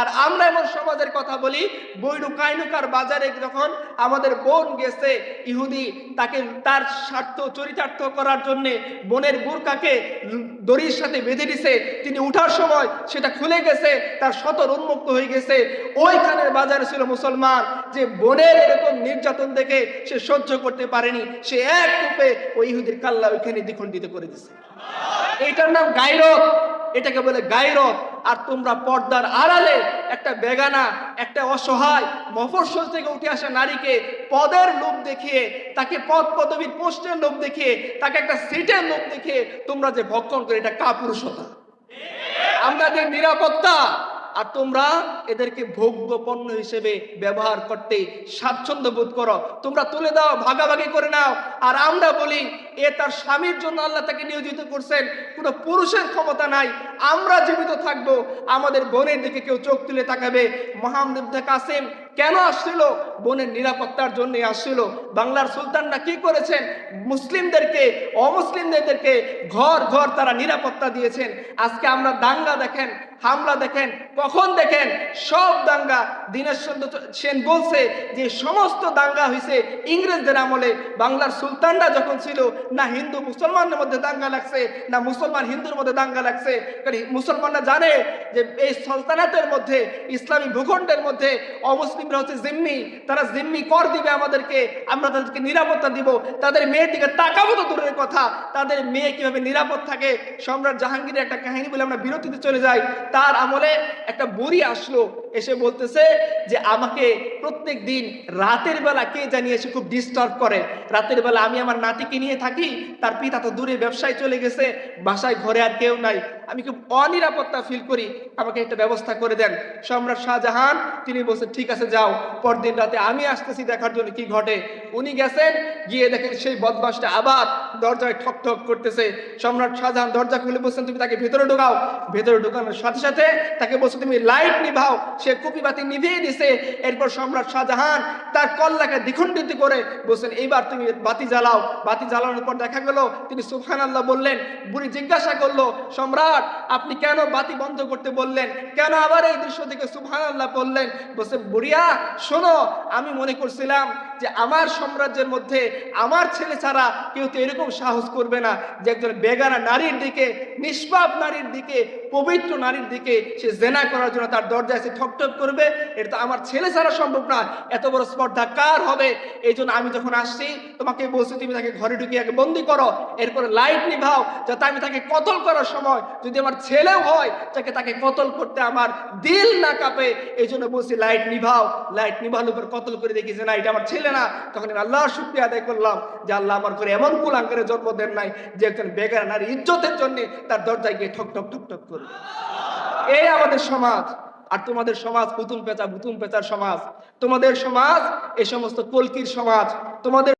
আর আমরা এমন সমাজের কথা বলি, বৈরু কাইনুকার বাজারে যখন আমাদের বোন গেছে ইহুদি, তাকে তার স্বার্থ চরিতার্থ করার জন্য বোনের বুরকাকে দড়ির সাথে বেঁধে দিছে, তিনি উঠার সময় সেটা খুলে গেছে, তার সতর উন্মুক্ত হয়ে গেছে। ওইখানের বাজারে ছিল মুসলমান, যে বোনের এরকম নির্যাতন দেখে সে সহ্য করতে পারেনি, সে এক কূপে ওই ইহুদির কাল্লা ওইখানে দ্বিখণ্ডিত করে দিছে। এইটার নাম গায়রত, এটাকে বলে গায়রত। আর তোমরা পর্দার আড়ালে একটা বেগানা, একটা অসহায় মফস্বল থেকে উঠে আসা নারীকে পদের লোভ দেখিয়ে, তাকে পদ পদবীর পোস্টের লোভ দেখিয়ে, তাকে একটা সিটের লোভ দেখিয়ে তোমরা যে ভক্ষণ করে, এটা কাপুরুষতা, আমাদের নিরাপত্তা। আর তোমরা এদেরকে ভোগ্য পণ্য হিসেবে ব্যবহার করতে স্বাচ্ছন্দ্য বোধ করো, তোমরা তুলে দাও, ভাগাভাগি করে নাও। আর আমরা বলি এ তার স্বামীর জন্য আল্লাহ তাকে নিয়োজিত করছেন, কোনো পুরুষের ক্ষমতা নাই। আমরা জীবিত থাকবো, আমাদের বোনের দিকে কেউ চোখ তুলে তাকাবে? মোহাম্মদ ইবনে কাসিম কেন আসছিল? বোনের নিরাপত্তার জন্য আসছিল। বাংলার সুলতানরা কি করেছেন? মুসলিমদেরকে, অমুসলিমদেরকে ঘর ঘর তারা নিরাপত্তা দিয়েছেন। আজকে আমরা দাঙ্গা দেখেন, হামলা দেখেন, কখন দেখেন সব দাঙ্গা। দীনেশ চন্দ্র সেন বলছে যে সমস্ত দাঙ্গা হয়েছে ইংরেজদের আমলে। বাংলার সুলতানরা যখন ছিল, না হিন্দু মুসলমানের মধ্যে দাঙ্গা লাগছে, না মুসলমান হিন্দুর মধ্যে দাঙ্গা লাগছে। কারণ মুসলমানরা জানে যে এই সালতানাতের মধ্যে, ইসলামী ভূখণ্ডের মধ্যে অমুসলিমরা হচ্ছে জিম্মি, তারা জিম্মি কর দিবে আমাদেরকে, আমরা তাদেরকে নিরাপত্তা দিব। তাদের মেয়ের দিকে তাকাবো তো দূরের কথা, তাদের মেয়ে কিভাবে নিরাপদ থাকে। সম্রাট জাহাঙ্গীরের একটা কাহিনী বলে আমরা বিরতিতে চলে যাই। তার আমলে একটা বুড়ি আসলো, এসে বলতেছে যে আমাকে প্রত্যেক দিন রাতের বেলা কে জানিয়ে এসে খুব ডিস্টার্ব করে। রাতের বেলা আমি আমার নাতিকে নিয়ে থাকি, তার পিতা তো দূরে ব্যবসায় চলে গেছে, বাসায় ঘরে আর কেউ নাই, আমি খুব অনিরাপত্তা ফিল করি, আমাকে একটা ব্যবস্থা করে দেন। সম্রাট শাহজাহান তিনি বলছেন ঠিক আছে যাও, পরদিন রাতে আমি আসতেছি দেখার জন্য কি ঘটে। উনি গেছেন, গিয়ে দেখেন সেই বদমাশটা আবার দরজায় ঠক ঠক করতেছে। সম্রাট শাহজাহান দরজা খুলে বলছেন তুমি তাকে ভেতরে ঢোকাও। ভেতরে ঢোকানোর সাথে সাথে তাকে বলছে তুমি লাইট নিভাও। সে কুপি বাতি নিভিয়ে দিছে। এরপর সম্রাট শাহজাহান তার কল্লাকে দ্বিখণ্ডিত করে বলছেন এইবার তুমি বাতি জ্বালাও। বাতি জ্বালানোর পর দেখা গেল তিনি সুবহানাল্লাহ বললেন। বুড়ি জিজ্ঞাসা করলো সম্রাট আপনি কেন বাতি বন্ধ করতে বললেন, কেন আবার এই দৃশ্য থেকে সুবহানাল্লাহ বললেন? বলছে বুড়িয়া শোনো, আমি মনে করছিলাম যে আমার সাম্রাজ্যের মধ্যে আমার ছেলে ছাড়া কেউ তো এরকম সাহস করবে না যে একজন বেগানা নারীর দিকে, নিষ্পাপ নারীর দিকে, পবিত্র নারীর দিকে সে জেনা করার জন্য তার দরজায় এসে ঠকঠক করবে। এটা তো আমার ছেলে ছাড়া সম্ভব না, এত বড় স্পর্ধা কার হবে? এই জন্য আমি যখন আসছি তোমাকে বলছি তুমি তাকে ঘরে ঢুকিয়ে আগে বন্দি করো, এরপরে লাইট নিভাও, যাতে আমি তাকে কতল করার সময় যদি আমার ছেলেও হয় তাকে কতল করতে আমার দিল না কাঁপে। এই জন্য বলছি লাইট নিভাও। লাইট নিভানোর পর কতল করে দেখি যে না এটা আমার ছেলে না। তখন আল্লাহর শুকরিয়া আদায় করলাম যে আল্লাহ আমার ঘরে এমন কুলাঙ্গারের জন্ম দেন নাই যে একজন বেগানা নারী ইজ্জতের জন্য তার দরজায় গিয়ে ঠক ঠক ঠক ঠক করবে। এই আমাদের সমাজ। আর তোমাদের সমাজ পুতুল পেঁচা ভুতুম পেঁচার সমাজ, তোমাদের সমাজ এই সমস্ত কলকির সমাজ। তোমাদের